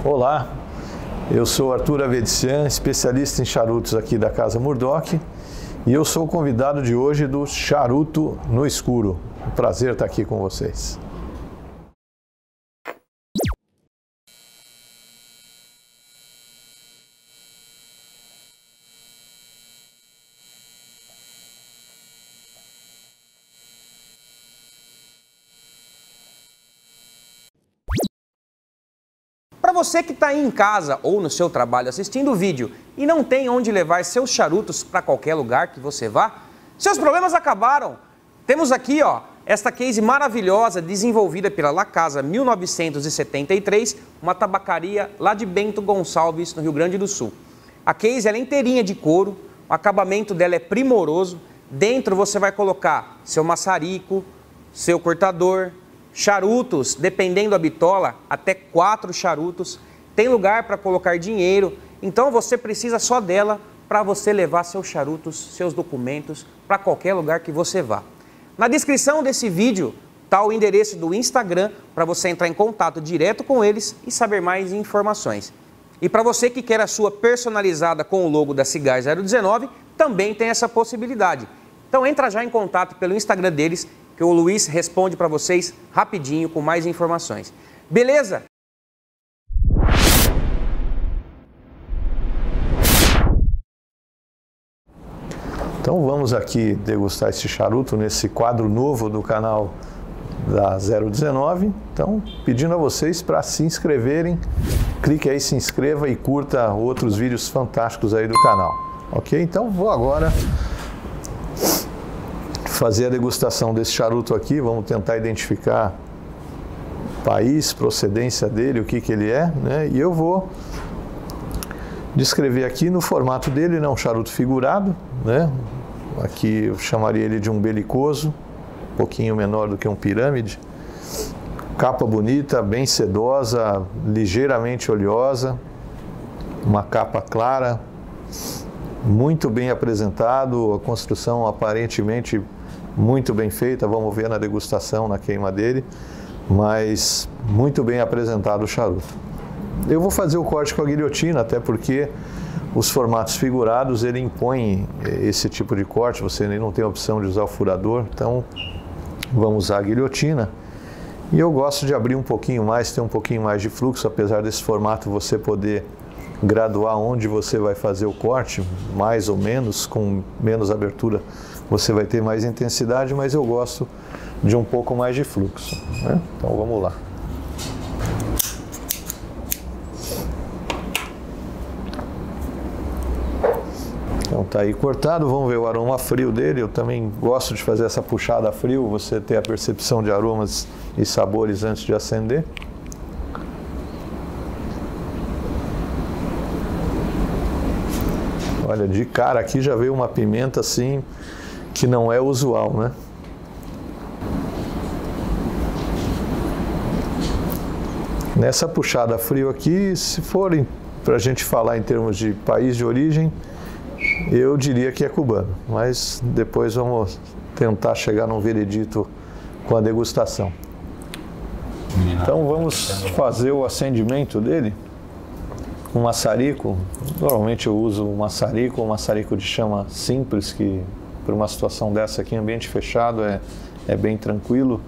Olá, eu sou Arthur Avedician, especialista em charutos aqui da Casa Murdock, e eu sou o convidado de hoje do Charuto no Escuro. Um prazer estar aqui com vocês. Para você que está aí em casa ou no seu trabalho assistindo o vídeo e não tem onde levar seus charutos para qualquer lugar que você vá, seus problemas acabaram. Temos aqui, esta case maravilhosa desenvolvida pela La Casa 1973, uma tabacaria lá de Bento Gonçalves, no Rio Grande do Sul. A case ela é inteirinha de couro, o acabamento dela é primoroso. Dentro você vai colocar seu maçarico, seu cortador, charutos, dependendo da bitola, até 4 charutos. Tem lugar para colocar dinheiro, então você precisa só dela para você levar seus charutos, seus documentos para qualquer lugar que você vá. Na descrição desse vídeo está o endereço do Instagram para você entrar em contato direto com eles e saber mais informações. E para você que quer a sua personalizada com o logo da Cigar 019, também tem essa possibilidade. Então entra já em contato pelo Instagram deles, que o Luiz responde para vocês rapidinho com mais informações. Beleza? Então vamos aqui degustar esse charuto nesse quadro novo do canal da 019. Então, pedindo a vocês para se inscreverem, clique aí, se inscreva e curta outros vídeos fantásticos aí do canal. Ok? Então vou agora fazer a degustação desse charuto aqui. Vamos tentar identificar país, procedência dele, o que ele é, né? E eu vou descrever aqui no formato dele, né? Um charuto figurado, né? Aqui eu chamaria ele de um belicoso, um pouquinho menor do que um pirâmide. Capa bonita, bem sedosa, ligeiramente oleosa, uma capa clara, muito bem apresentado, a construção aparentemente muito bem feita, vamos ver na degustação, na queima dele, mas muito bem apresentado o charuto. Eu vou fazer o corte com a guilhotina, até porque os formatos figurados, ele impõe esse tipo de corte, você nem não tem a opção de usar o furador, então vamos usar a guilhotina. E eu gosto de abrir um pouquinho mais, ter um pouquinho mais de fluxo, apesar desse formato você poder graduar onde você vai fazer o corte, mais ou menos, com menos abertura você vai ter mais intensidade, mas eu gosto de um pouco mais de fluxo, né? Então vamos lá. Então tá aí cortado, vamos ver o aroma frio dele. Eu também gosto de fazer essa puxada a frio, você ter a percepção de aromas e sabores antes de acender. Olha, de cara aqui já veio uma pimenta assim que não é usual, né? Nessa puxada a frio aqui, se for para a gente falar em termos de país de origem, eu diria que é cubano, mas depois vamos tentar chegar num veredito com a degustação. Então vamos fazer o acendimento dele. Um maçarico, normalmente eu uso um maçarico de chama simples, que para uma situação dessa aqui, ambiente fechado, é bem tranquilo.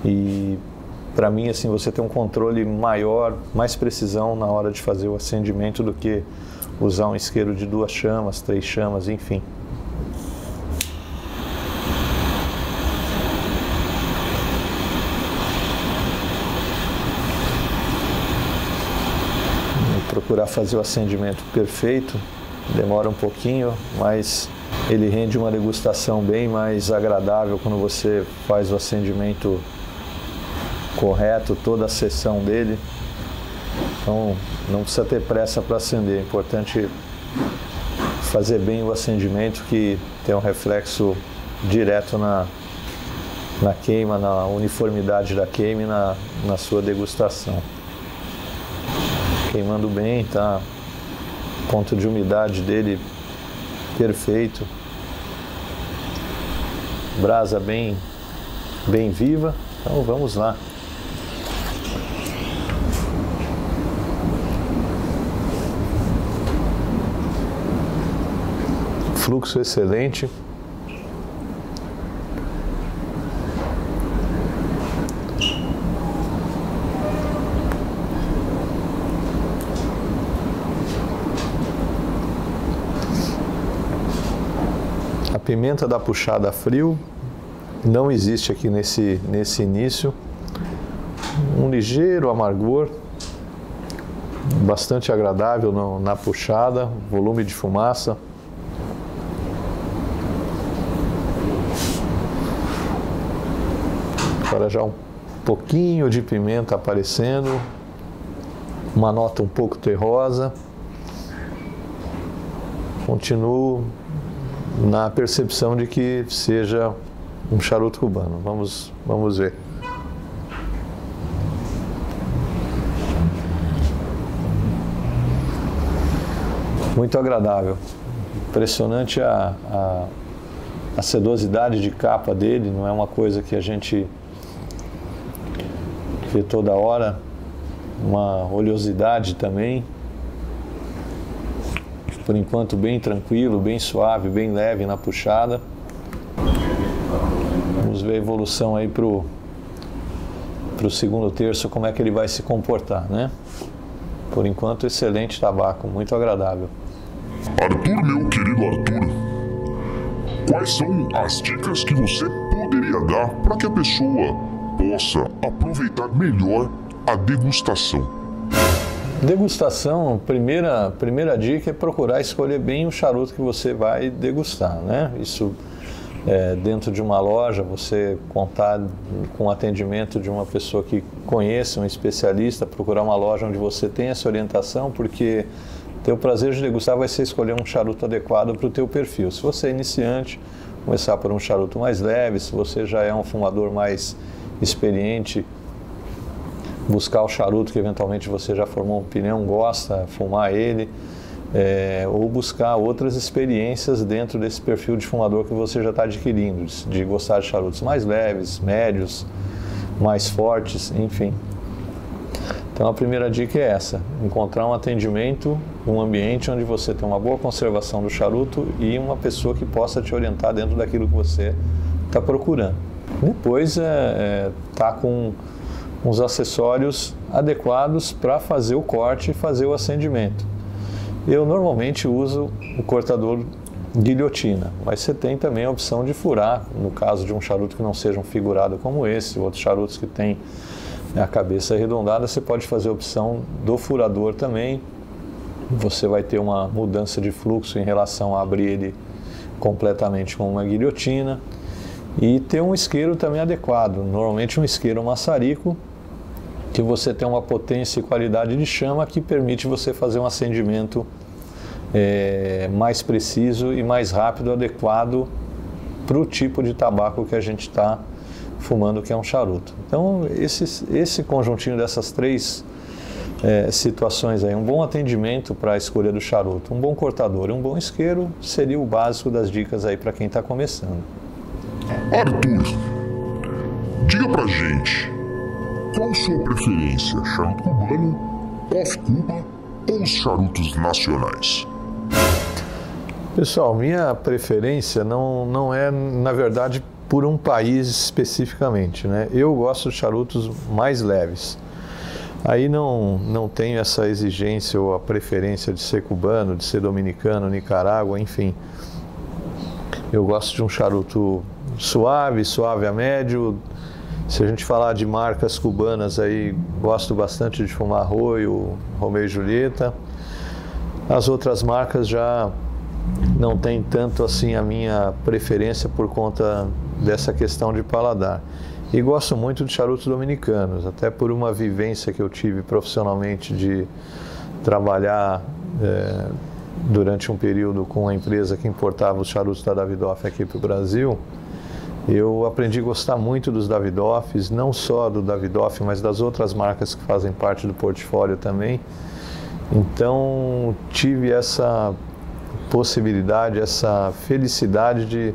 E para mim, assim, você tem um controle maior, mais precisão na hora de fazer o acendimento do que usar um isqueiro de 2 chamas, 3 chamas, enfim. Procurar fazer o acendimento perfeito, demora um pouquinho, mas ele rende uma degustação bem mais agradável quando você faz o acendimento correto, toda a sessão dele. Então não precisa ter pressa para acender, é importante fazer bem o acendimento, que tem um reflexo direto na queima, na uniformidade da queima e na sua degustação. Queimando bem, tá? Ponto de umidade dele perfeito. Brasa bem viva. Então vamos lá. fluxo excelente. A pimenta da puxada a frio não existe aqui nesse início. Um ligeiro amargor, bastante agradável na puxada, volume de fumaça. Agora já um pouquinho de pimenta aparecendo, uma nota um pouco terrosa. Continuo na percepção de que seja um charuto cubano. Vamos ver. Muito agradável. Impressionante a sedosidade de capa dele, não é uma coisa que a gente vê toda hora. Uma oleosidade também. Por enquanto bem tranquilo, bem suave, bem leve na puxada. Vamos ver a evolução aí pro segundo terço, como é que ele vai se comportar, né? Por enquanto, excelente tabaco, muito agradável. Arthur, meu querido Arthur, quais são as dicas que você poderia dar para que a pessoa possa aproveitar melhor a degustação? Degustação, primeira dica é procurar escolher bem o charuto que você vai degustar, né? Isso dentro de uma loja, você contar com o atendimento de uma pessoa que conheça, um especialista, procurar uma loja onde você tem essa orientação, porque teu prazer de degustar vai ser escolher um charuto adequado para o teu perfil. Se você é iniciante, começar por um charuto mais leve. Se você já é um fumador mais experiente, buscar o charuto que eventualmente você já formou uma opinião, gosta, fumar ele, ou buscar outras experiências dentro desse perfil de fumador que você já está adquirindo, de gostar de charutos mais leves, médios, mais fortes, enfim. Então a primeira dica é essa: encontrar um atendimento, um ambiente onde você tem uma boa conservação do charuto e uma pessoa que possa te orientar dentro daquilo que você está procurando. Depois tá com uns acessórios adequados para fazer o corte e fazer o acendimento. Eu normalmente uso o cortador guilhotina, mas você tem também a opção de furar, no caso de um charuto que não seja um figurado como esse, outros charutos que tem a cabeça arredondada, você pode fazer a opção do furador também. Você vai ter uma mudança de fluxo em relação a abrir ele completamente com uma guilhotina. E ter um isqueiro também adequado, normalmente um isqueiro maçarico, que você tem uma potência e qualidade de chama que permite você fazer um acendimento mais preciso e mais rápido, adequado para o tipo de tabaco que a gente está fumando, que é um charuto. Então, esse conjuntinho dessas três situações aí, um bom atendimento para a escolha do charuto, um bom cortador e um bom isqueiro, seria o básico das dicas aí para quem está começando. Arthur, diga pra gente, qual sua preferência, charuto cubano, off-Cuba ou os charutos nacionais? Pessoal, minha preferência não é, na verdade, por um país especificamente, né? Eu gosto de charutos mais leves. Aí não tenho essa exigência ou a preferência de ser cubano, de ser dominicano, Nicarágua, enfim. Eu gosto de um charuto suave a médio. Se a gente falar de marcas cubanas aí, gosto bastante de fumar Arroio, Romeo e Julieta. As outras marcas já não tem tanto assim a minha preferência por conta dessa questão de paladar. E gosto muito de charutos dominicanos, até por uma vivência que eu tive profissionalmente de trabalhar durante um período com uma empresa que importava os charutos da Davidoff aqui para o Brasil. Eu aprendi a gostar muito dos Davidoffs, não só do Davidoff, mas das outras marcas que fazem parte do portfólio também. Então, tive essa possibilidade, essa felicidade de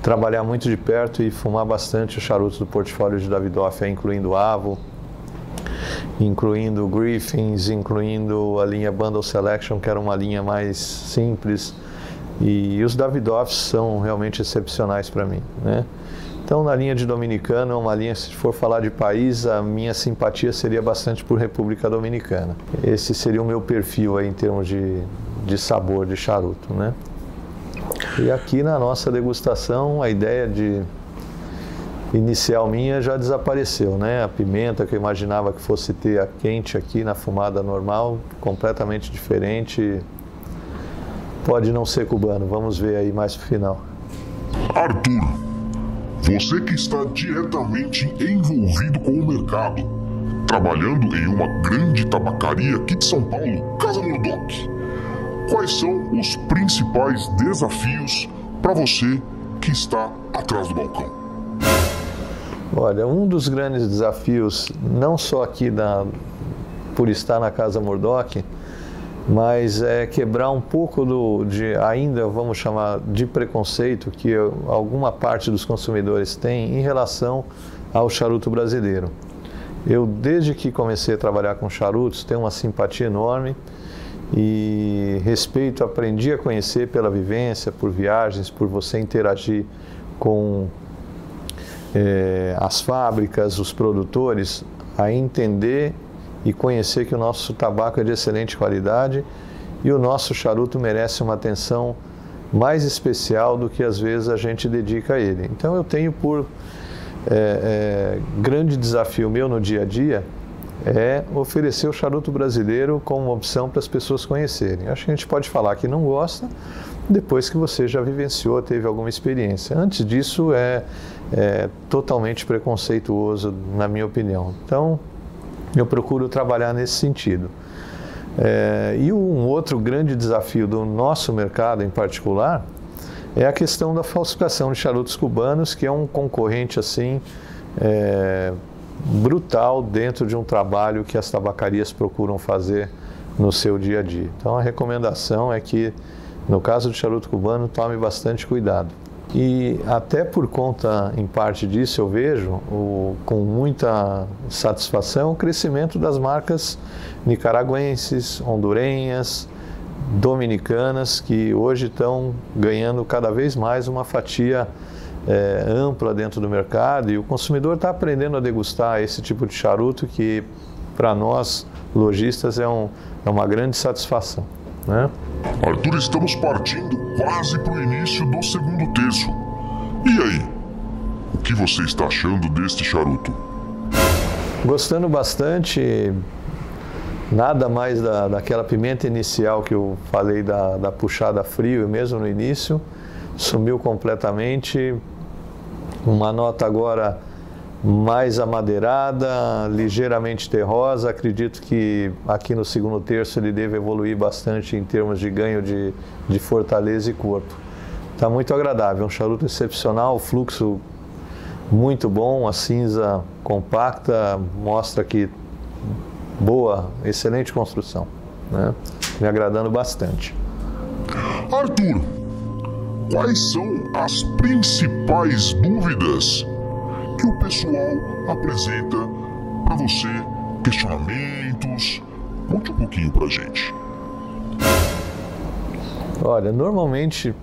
trabalhar muito de perto e fumar bastante os charutos do portfólio de Davidoff, incluindo Avo, incluindo Griffins, incluindo a linha Bundle Selection, que era uma linha mais simples, E os Davidoffs são realmente excepcionais para mim, né? Então, na linha de Dominicano, é uma linha, se for falar de país, a minha simpatia seria bastante por República Dominicana. Esse seria o meu perfil aí em termos de sabor de charuto, né? E aqui na nossa degustação, a ideia inicial minha já desapareceu, né? A pimenta que eu imaginava que fosse ter a quente aqui na fumada normal, completamente diferente. Pode não ser cubano, vamos ver aí mais pro final. Arthur, você que está diretamente envolvido com o mercado, trabalhando em uma grande tabacaria aqui de São Paulo, Casa Murdock, quais são os principais desafios para você que está atrás do balcão? Olha, um dos grandes desafios, não só aqui por estar na Casa Murdock, mas é quebrar um pouco ainda vamos chamar de preconceito que alguma parte dos consumidores tem em relação ao charuto brasileiro. Eu, desde que comecei a trabalhar com charutos, tenho uma simpatia enorme e respeito, aprendi a conhecer pela vivência, por viagens, por você interagir com as fábricas, os produtores, a entender e conhecer que o nosso tabaco é de excelente qualidade e o nosso charuto merece uma atenção mais especial do que às vezes a gente dedica a ele. Então eu tenho por grande desafio meu no dia a dia é oferecer o charuto brasileiro como uma opção para as pessoas conhecerem. Acho que a gente pode falar que não gosta depois que você já vivenciou, teve alguma experiência. Antes disso é totalmente preconceituoso, na minha opinião. Então eu procuro trabalhar nesse sentido. E um outro grande desafio do nosso mercado em particular é a questão da falsificação de charutos cubanos, que é um concorrente assim brutal dentro de um trabalho que as tabacarias procuram fazer no seu dia a dia. Então a recomendação é que, no caso do charuto cubano, tome bastante cuidado. E até por conta, em parte disso, eu vejo com muita satisfação o crescimento das marcas nicaragüenses, hondurenhas, dominicanas, que hoje estão ganhando cada vez mais uma fatia ampla dentro do mercado, e o consumidor está aprendendo a degustar esse tipo de charuto que, para nós, lojistas, é uma grande satisfação, né? Arthur, estamos partindo quase para o início do segundo terço. E aí? O que você está achando deste charuto? Gostando bastante. Nada mais daquela pimenta inicial que eu falei da puxada frio, mesmo no início. Sumiu completamente. Uma nota agora mais amadeirada, ligeiramente terrosa. Acredito que aqui no segundo terço ele deve evoluir bastante em termos de ganho de fortaleza e corpo. Está muito agradável, um charuto excepcional, fluxo muito bom, a cinza compacta, mostra que boa, excelente construção, né? Me agradando bastante. Arthur, quais são as principais dúvidas que o pessoal apresenta para você? Questionamentos? Conte um pouquinho pra gente. Olha, normalmente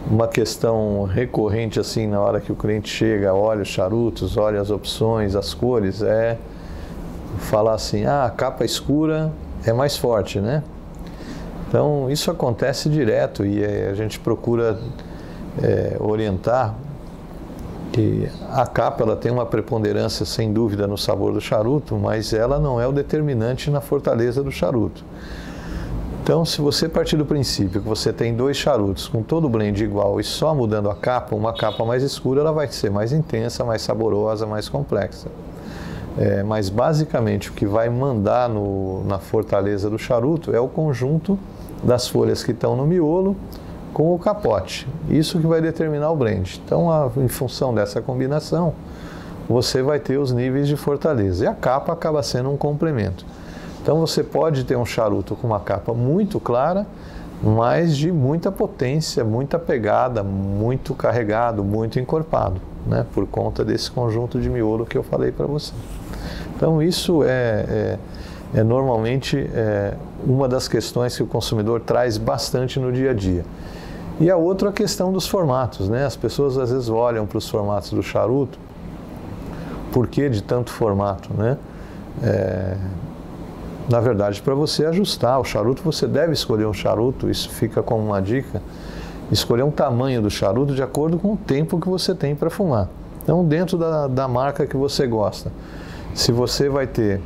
uma questão recorrente assim na hora que o cliente chega, olha os charutos, olha as opções, as cores, é falar assim, a capa escura é mais forte, né? Então isso acontece direto e a gente procura orientar que a capa ela tem uma preponderância sem dúvida no sabor do charuto, mas ela não é o determinante na fortaleza do charuto. Então, se você partir do princípio que você tem dois charutos com todo o blend igual e só mudando a capa, uma capa mais escura ela vai ser mais intensa, mais saborosa, mais complexa. Mas basicamente o que vai mandar na fortaleza do charuto é o conjunto das folhas que estão no miolo com o capote. Isso que vai determinar o blend. Então, em função dessa combinação, você vai ter os níveis de fortaleza. E a capa acaba sendo um complemento. Então, você pode ter um charuto com uma capa muito clara, mas de muita potência, muita pegada, muito carregado, muito encorpado, né? Por conta desse conjunto de miolo que eu falei para você. Então, isso normalmente uma das questões que o consumidor traz bastante no dia a dia. E a outra, a questão dos formatos, né? As pessoas às vezes olham para os formatos do charuto, por que de tanto formato, né? Na verdade, para você ajustar o charuto, você deve escolher um charuto, isso fica como uma dica, escolher um tamanho do charuto de acordo com o tempo que você tem para fumar. Então, dentro da marca que você gosta, se você vai ter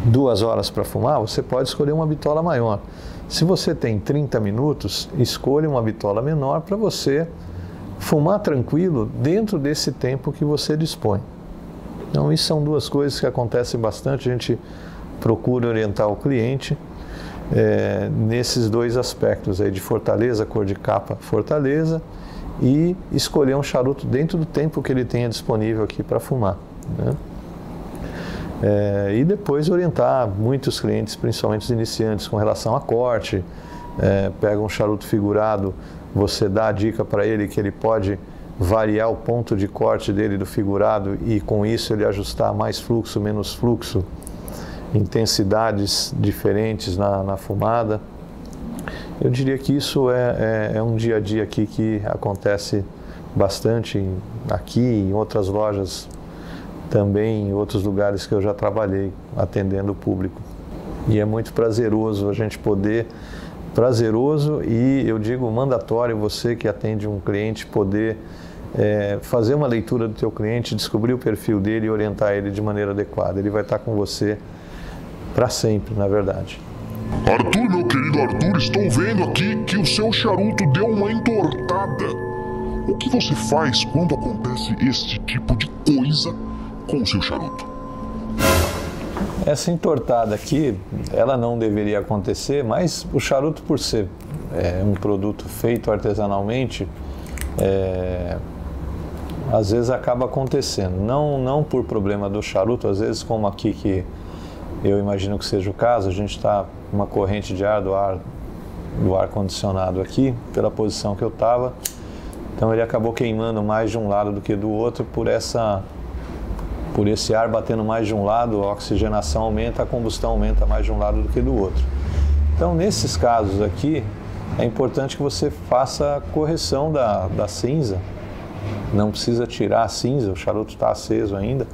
2 horas para fumar, você pode escolher uma bitola maior. Se você tem 30 minutos, escolha uma bitola menor para você fumar tranquilo dentro desse tempo que você dispõe. Então, isso são 2 coisas que acontecem bastante, a gente procura orientar o cliente nesses 2 aspectos aí de fortaleza, cor de capa fortaleza, e escolher um charuto dentro do tempo que ele tenha disponível aqui para fumar, né? E depois orientar muitos clientes, principalmente os iniciantes, com relação a corte. Pega um charuto figurado, você dá a dica para ele que ele pode variar o ponto de corte dele do figurado e com isso ele ajustar mais fluxo, menos fluxo, intensidades diferentes na fumada. Eu diria que isso é um dia a dia aqui que acontece bastante aqui, em outras lojas também, em outros lugares que eu já trabalhei atendendo o público. E é muito prazeroso a gente poder, prazeroso e eu digo mandatório, você que atende um cliente poder fazer uma leitura do teu cliente, descobrir o perfil dele e orientar ele de maneira adequada. Ele vai estar com você para sempre, na verdade. Arthur, meu querido Arthur, estou vendo aqui que o seu charuto deu uma entortada. O que você faz quando acontece este tipo de coisa com o seu charuto? Essa entortada aqui, ela não deveria acontecer, mas o charuto, por ser um produto feito artesanalmente, às vezes acaba acontecendo. Não por problema do charuto, às vezes como aqui que eu imagino que seja o caso, a gente está com uma corrente de ar do ar condicionado aqui, pela posição que eu estava, então ele acabou queimando mais de um lado do que do outro por esse ar batendo mais de um lado, a oxigenação aumenta, a combustão aumenta mais de um lado do que do outro. Então, nesses casos aqui, é importante que você faça a correção da cinza. Não precisa tirar a cinza, o charuto está aceso ainda.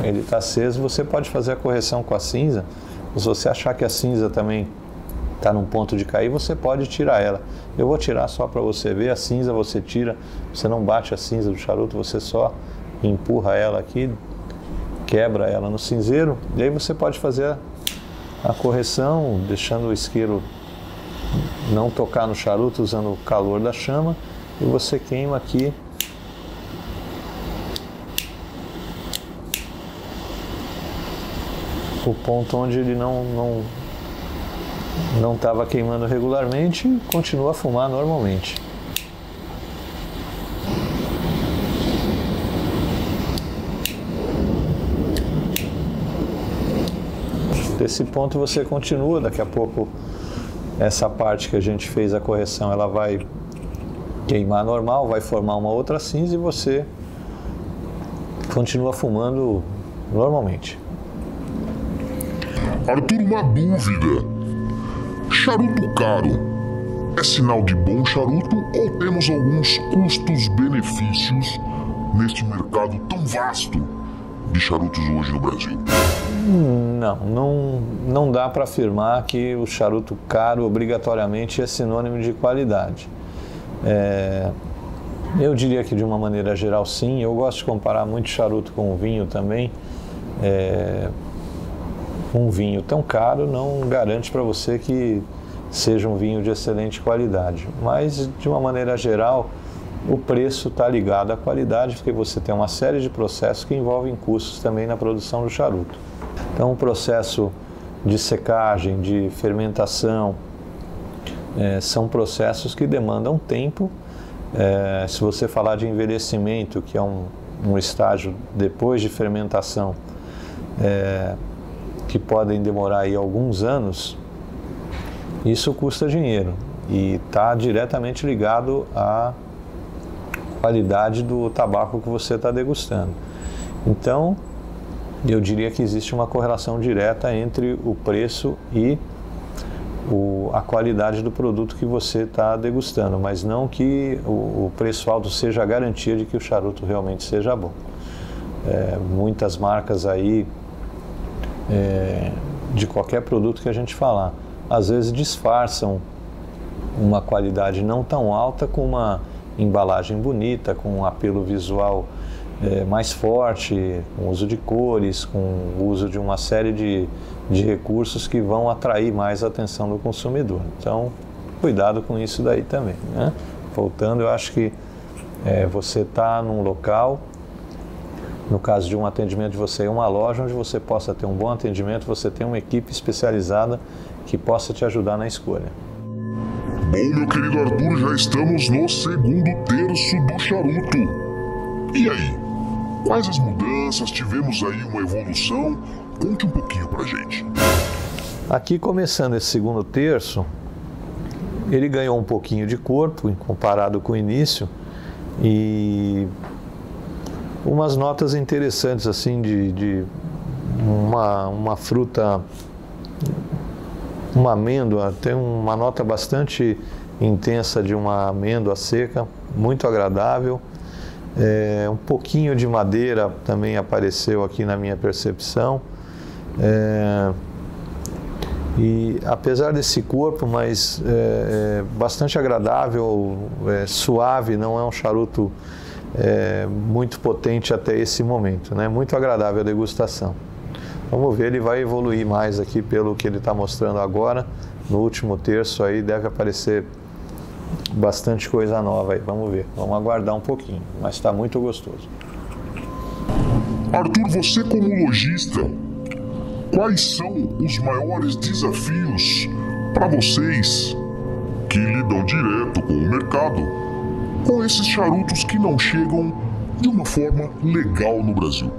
Ele está aceso, você pode fazer a correção com a cinza. Se você achar que a cinza também está num ponto de cair, você pode tirar ela. Eu vou tirar só para você ver. A cinza você tira, você não bate a cinza do charuto, você só empurra ela aqui, quebra ela no cinzeiro, e aí você pode fazer a correção, deixando o isqueiro não tocar no charuto, usando o calor da chama, e você queima aqui o ponto onde ele não estava queimando regularmente e continua a fumar normalmente. Desse ponto você continua, daqui a pouco essa parte que a gente fez a correção, ela vai queimar normal, vai formar uma outra cinza e você continua fumando normalmente. Arthur, uma dúvida. Charuto caro é sinal de bom charuto ou temos alguns custos-benefícios neste mercado tão vasto de charutos hoje no Brasil? Não dá para afirmar que o charuto caro obrigatoriamente é sinônimo de qualidade. Eu diria que de uma maneira geral sim. Eu gosto de comparar muito charuto com vinho também. Um vinho tão caro não garante para você que seja um vinho de excelente qualidade, mas de uma maneira geral o preço está ligado à qualidade, porque você tem uma série de processos que envolvem custos também na produção do charuto. Então o processo de secagem, de fermentação, são processos que demandam tempo. Se você falar de envelhecimento, que é um estágio depois de fermentação, que podem demorar aí alguns anos, isso custa dinheiro e está diretamente ligado qualidade do tabaco que você está degustando. Então, eu diria que existe uma correlação direta entre o preço e a qualidade do produto que você está degustando, mas não que o preço alto seja a garantia de que o charuto realmente seja bom. Muitas marcas aí, de qualquer produto que a gente falar, às vezes disfarçam uma qualidade não tão alta com uma embalagem bonita, com um apelo visual mais forte, com uso de cores, com o uso de uma série de recursos que vão atrair mais a atenção do consumidor. Então, cuidado com isso daí também, né? Voltando, eu acho que você está num local, no caso de um atendimento de você em uma loja, onde você possa ter um bom atendimento, você tem uma equipe especializada que possa te ajudar na escolha. Bom, meu querido Arthur, já estamos no segundo terço do charuto. E aí? Quais as mudanças? Tivemos aí uma evolução? Conte um pouquinho pra gente. Aqui, começando esse segundo terço, ele ganhou um pouquinho de corpo comparado com o início e umas notas interessantes assim de uma fruta, uma amêndoa, tem uma nota bastante intensa de uma amêndoa seca, muito agradável. Um pouquinho de madeira também apareceu aqui na minha percepção. E apesar desse corpo, mas bastante agradável, suave, não é um charuto muito potente até esse momento, né? Muito agradável a degustação. Vamos ver, ele vai evoluir mais aqui pelo que ele está mostrando agora. No último terço aí deve aparecer bastante coisa nova aí, vamos ver. Vamos aguardar um pouquinho, mas está muito gostoso. Arthur, você como lojista, quais são os maiores desafios para vocês que lidam direto com o mercado, com esses charutos que não chegam de uma forma legal no Brasil?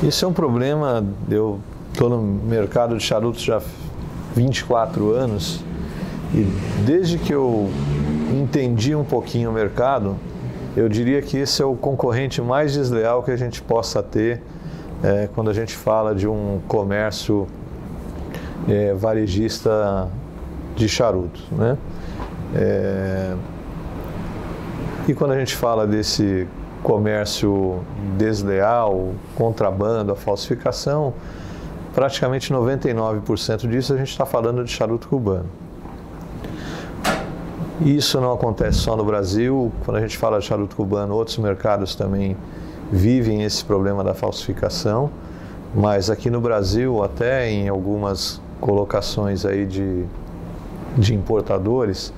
Isso é um problema. Eu estou no mercado de charutos já há 24 anos e desde que eu entendi um pouquinho o mercado, eu diria que esse é o concorrente mais desleal que a gente possa ter quando a gente fala de um comércio varejista de charutos, né? E quando a gente fala desse comércio desleal, contrabando, a falsificação, praticamente 99% disso a gente está falando de charuto cubano. Isso não acontece só no Brasil. Quando a gente fala de charuto cubano, outros mercados também vivem esse problema da falsificação, mas aqui no Brasil, até em algumas colocações aí de importadores,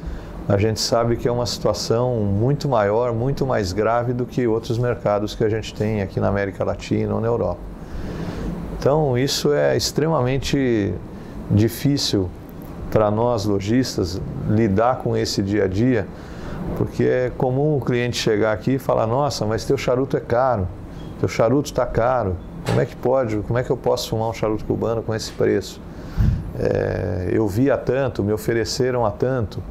a gente sabe que é uma situação muito maior, muito mais grave do que outros mercados que a gente tem aqui na América Latina ou na Europa. Então, isso é extremamente difícil para nós lojistas lidar com esse dia a dia, porque é comum o cliente chegar aqui e falar: nossa, mas teu charuto é caro, teu charuto está caro, como é que pode, como é que eu posso fumar um charuto cubano com esse preço? Eu vi a tanto, me ofereceram a tanto.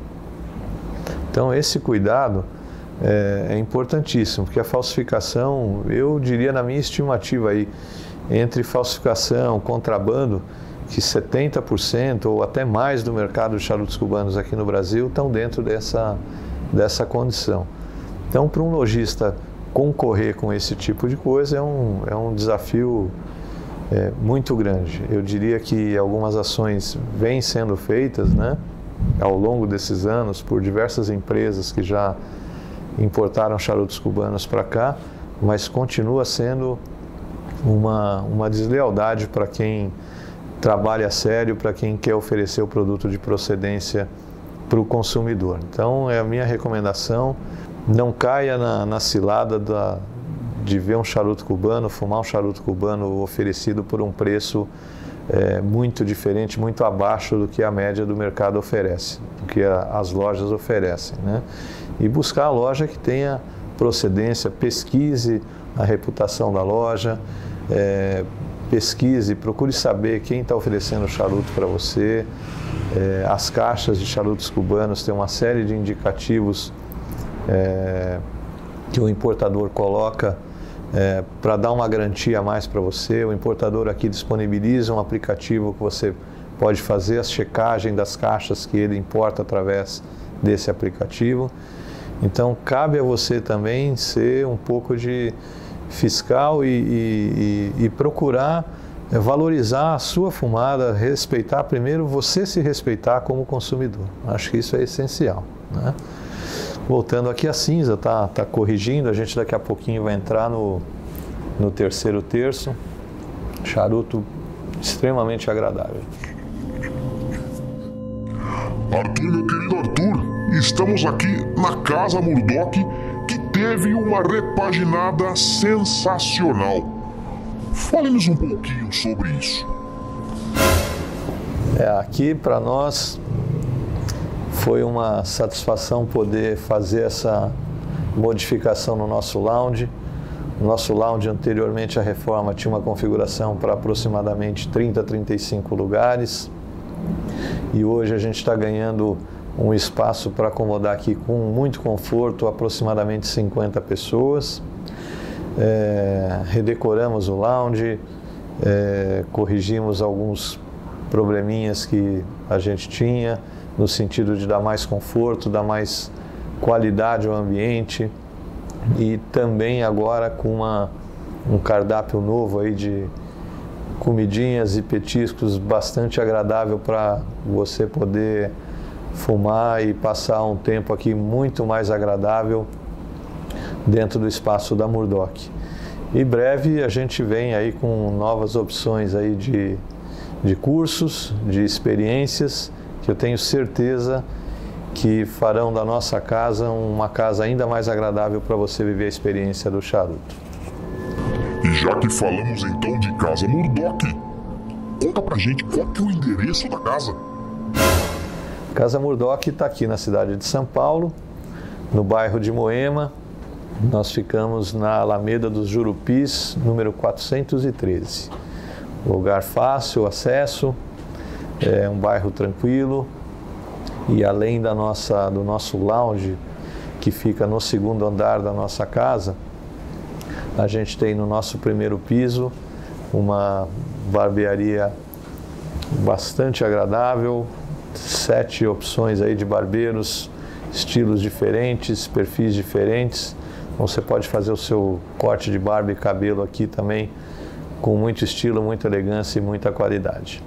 Então esse cuidado é importantíssimo, porque a falsificação, eu diria na minha estimativa aí, entre falsificação, contrabando, que 70% ou até mais do mercado de charutos cubanos aqui no Brasil estão dentro dessa condição. Então, para um lojista concorrer com esse tipo de coisa é um desafio muito grande. Eu diria que algumas ações vêm sendo feitas, né, ao longo desses anos por diversas empresas que já importaram charutos cubanos para cá, mas continua sendo uma deslealdade para quem trabalha a sério, para quem quer oferecer o produto de procedência para o consumidor. Então, é a minha recomendação: não caia na cilada de ver um charuto cubano, fumar um charuto cubano oferecido por um preço muito diferente, muito abaixo do que a média do mercado oferece, do que as lojas oferecem, né? E buscar a loja que tenha procedência, pesquise a reputação da loja, pesquise, procure saber quem está oferecendo o charuto para você. As caixas de charutos cubanos têm uma série de indicativos que o importador coloca para dar uma garantia a mais para você. O importador aqui disponibiliza um aplicativo que você pode fazer a checagem das caixas que ele importa através desse aplicativo. Então cabe a você também ser um pouco de fiscal e procurar valorizar a sua fumada, respeitar primeiro você se respeitar como consumidor. Acho que isso é essencial, né? Voltando aqui, a cinza tá corrigindo, a gente daqui a pouquinho vai entrar no terceiro terço. Charuto extremamente agradável. Arthur, meu querido Arthur, estamos aqui na Casa Murdock, que teve uma repaginada sensacional. Fale-nos um pouquinho sobre isso. Aqui para nós foi uma satisfação poder fazer essa modificação no nosso lounge. O nosso lounge, anteriormente à reforma, tinha uma configuração para aproximadamente 30 a 35 lugares. E hoje a gente está ganhando um espaço para acomodar aqui com muito conforto, aproximadamente 50 pessoas. Redecoramos o lounge, corrigimos alguns probleminhas que a gente tinha, no sentido de dar mais conforto, dar mais qualidade ao ambiente, e também agora com um cardápio novo aí de comidinhas e petiscos bastante agradável para você poder fumar e passar um tempo aqui muito mais agradável dentro do espaço da Murdock. Em breve a gente vem aí com novas opções aí de cursos, de experiências, que eu tenho certeza que farão da nossa casa uma casa ainda mais agradável para você viver a experiência do charuto. E já que falamos então de Casa Murdock, conta pra gente qual que é o endereço da casa. Casa Murdock está aqui na cidade de São Paulo, no bairro de Moema. Nós ficamos na Alameda dos Jurupis, número 413. Lugar fácil, acesso, é um bairro tranquilo. E além do nosso lounge, que fica no segundo andar da nossa casa, a gente tem no nosso primeiro piso uma barbearia bastante agradável, 7 opções aí de barbeiros, estilos diferentes, perfis diferentes. Então você pode fazer o seu corte de barba e cabelo aqui também com muito estilo, muita elegância e muita qualidade.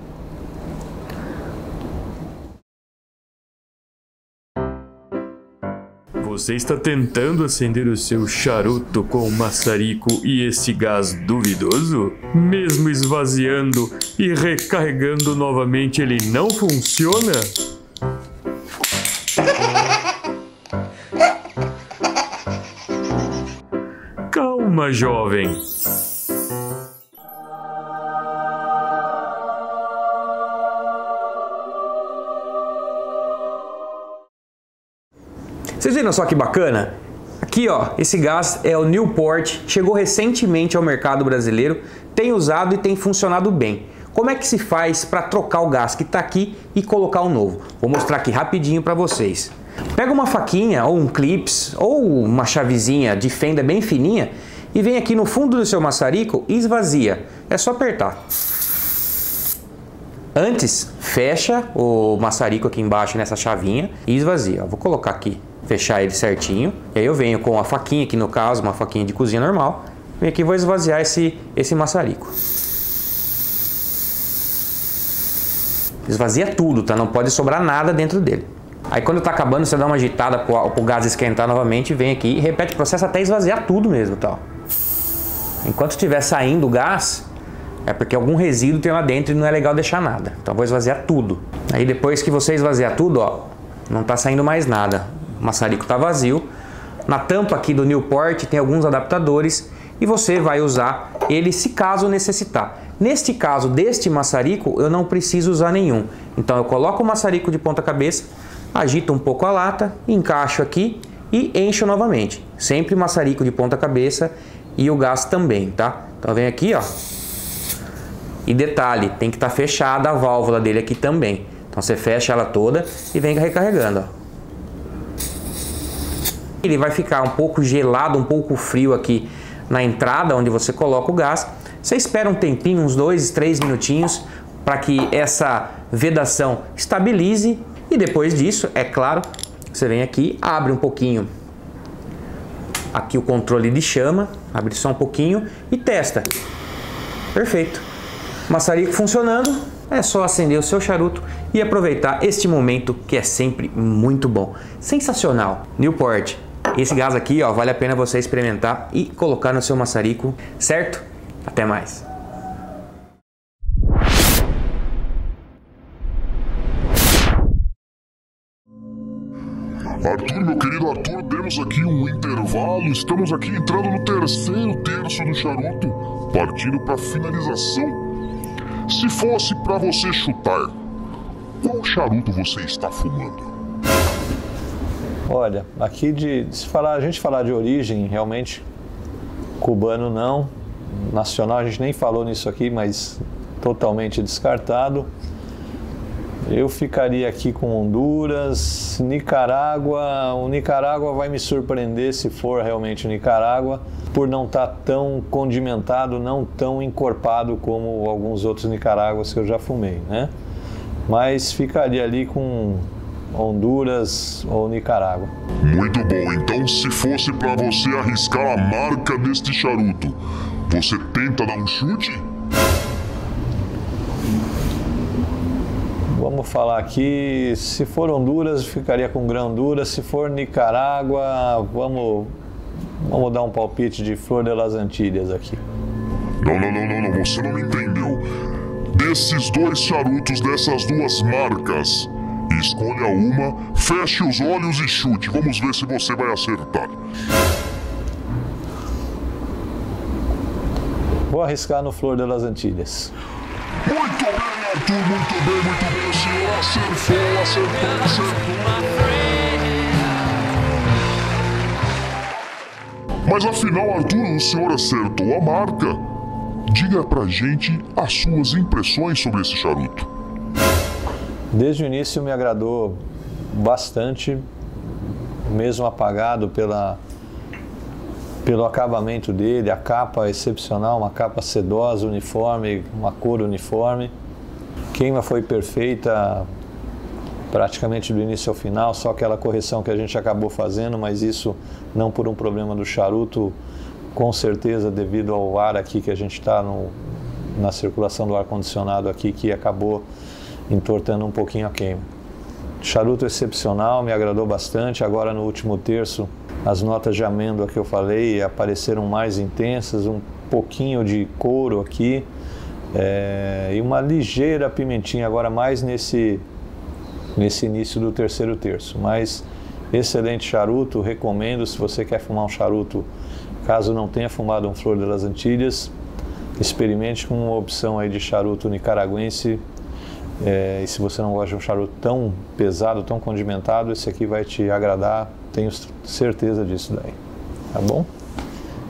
Você está tentando acender o seu charuto com maçarico e esse gás duvidoso? Mesmo esvaziando e recarregando novamente, ele não funciona? Calma, jovem. Vocês viram só que bacana? Aqui, ó, esse gás é o Newport, chegou recentemente ao mercado brasileiro, tem usado e tem funcionado bem. Como é que se faz para trocar o gás que está aqui e colocar um novo? Vou mostrar aqui rapidinho para vocês. Pega uma faquinha ou um clips ou uma chavezinha de fenda bem fininha e vem aqui no fundo do seu maçarico e esvazia. É só apertar. Antes, fecha o maçarico aqui embaixo nessa chavinha e esvazia. Vou colocar aqui, fechar ele certinho. E aí eu venho com a faquinha, aqui no caso, uma faquinha de cozinha normal. Venho aqui e vou esvaziar esse maçarico. Esvazia tudo, tá? Não pode sobrar nada dentro dele. Aí quando tá acabando, você dá uma agitada pro gás esquentar novamente, vem aqui e repete o processo até esvaziar tudo mesmo, tá? Enquanto estiver saindo o gás, é porque algum resíduo tem lá dentro e não é legal deixar nada. Então vou esvaziar tudo. Aí depois que você esvaziar tudo, ó, não tá saindo mais nada. O maçarico tá vazio. Na tampa aqui do Newport tem alguns adaptadores e você vai usar ele se caso necessitar. Neste caso deste maçarico, eu não preciso usar nenhum. Então eu coloco o maçarico de ponta cabeça, agito um pouco a lata, encaixo aqui e encho novamente. Sempre maçarico de ponta cabeça e o gás também, tá? Então vem aqui, ó. E detalhe, tem que estar fechada a válvula dele aqui também. Então você fecha ela toda e vem recarregando, ó. Ele vai ficar um pouco gelado, um pouco frio aqui na entrada onde você coloca o gás. Você espera um tempinho, uns 2, 3 minutinhos, para que essa vedação estabilize e depois disso, é claro, você vem aqui, abre um pouquinho aqui o controle de chama, abre só um pouquinho e testa. Perfeito. Maçarico funcionando, é só acender o seu charuto e aproveitar este momento que é sempre muito bom. Sensacional. Newport, esse gás aqui, ó, vale a pena você experimentar e colocar no seu maçarico, certo? Até mais. Arthur, meu querido Arthur, demos aqui um intervalo, estamos aqui entrando no terceiro terço do charuto, partindo para a finalização. Se fosse para você chutar, qual charuto você está fumando? Olha, aqui a gente falar de origem, realmente, cubano não, nacional a gente nem falou nisso aqui, mas totalmente descartado. Eu ficaria aqui com Honduras, Nicarágua. O Nicarágua vai me surpreender se for realmente o Nicarágua, por não estar tão condimentado, não tão encorpado como alguns outros Nicaráguas que eu já fumei, né? Mas ficaria ali com Honduras ou Nicarágua. Muito bom, então se fosse para você arriscar a marca deste charuto, você tenta dar um chute? Vamos falar aqui, se for Honduras, ficaria com Grã-Honduras. Se for Nicarágua, vamos dar um palpite de Flor de las Antillas aqui. Não, você não me entendeu. Desses dois charutos, dessas duas marcas, escolha uma, feche os olhos e chute. Vamos ver se você vai acertar. Vou arriscar no Flor de las Antillas. Muito bem, Arthur, muito bem, o senhor acertou. Mas afinal, Arthur, o senhor acertou a marca. Diga pra gente as suas impressões sobre esse charuto. Desde o início me agradou bastante, mesmo apagado pelo acabamento dele, a capa excepcional, uma capa sedosa, uniforme, uma cor uniforme. Queima foi perfeita praticamente do início ao final, só aquela correção que a gente acabou fazendo, mas isso não por um problema do charuto, com certeza devido ao ar aqui que a gente está na circulação do ar-condicionado aqui, que acabou entortando um pouquinho a queima. Charuto excepcional, me agradou bastante. Agora no último terço, as notas de amêndoa que eu falei apareceram mais intensas, um pouquinho de couro aqui e uma ligeira pimentinha agora mais nesse início do terceiro terço. Mas excelente charuto, recomendo. Se você quer fumar um charuto, caso não tenha fumado um Flor de las Antillas, experimente com uma opção aí de charuto nicaragüense. E se você não gosta de um charuto tão pesado, tão condimentado, esse aqui vai te agradar, tenho certeza disso daí. Tá bom?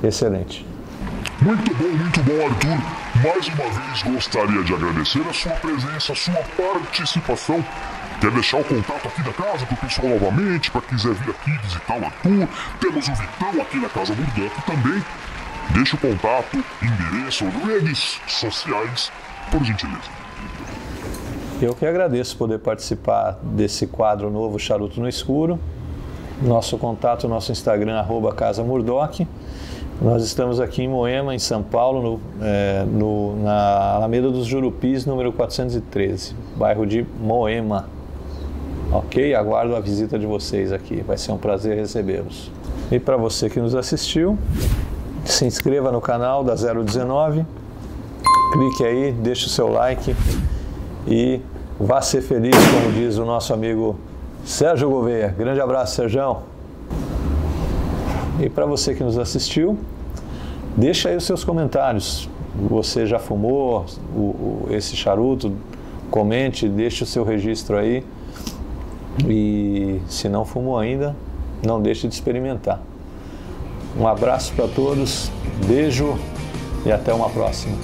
Excelente. Muito bom, Arthur. Mais uma vez gostaria de agradecer a sua presença, a sua participação. Quer deixar o contato aqui da casa para o pessoal novamente, para quem quiser vir aqui visitar o Arthur? Temos o Vitão aqui na Casa Murdock também. Deixe o contato, endereço, redes sociais, por gentileza. Eu que agradeço poder participar desse quadro novo Charuto no Escuro. Nosso contato, nosso Instagram, @Casa Murdock. Nós estamos aqui em Moema, em São Paulo, na Alameda dos Jurupis, número 413, bairro de Moema. Ok? Aguardo a visita de vocês aqui, vai ser um prazer recebê-los. E para você que nos assistiu, se inscreva no canal da 019, clique aí, deixe o seu like e vá ser feliz, como diz o nosso amigo Sérgio Gouveia. Grande abraço, Sérgio. E para você que nos assistiu, deixa aí os seus comentários. Você já fumou esse charuto? Comente, deixe o seu registro aí. E se não fumou ainda, não deixe de experimentar. Um abraço para todos, beijo e até uma próxima.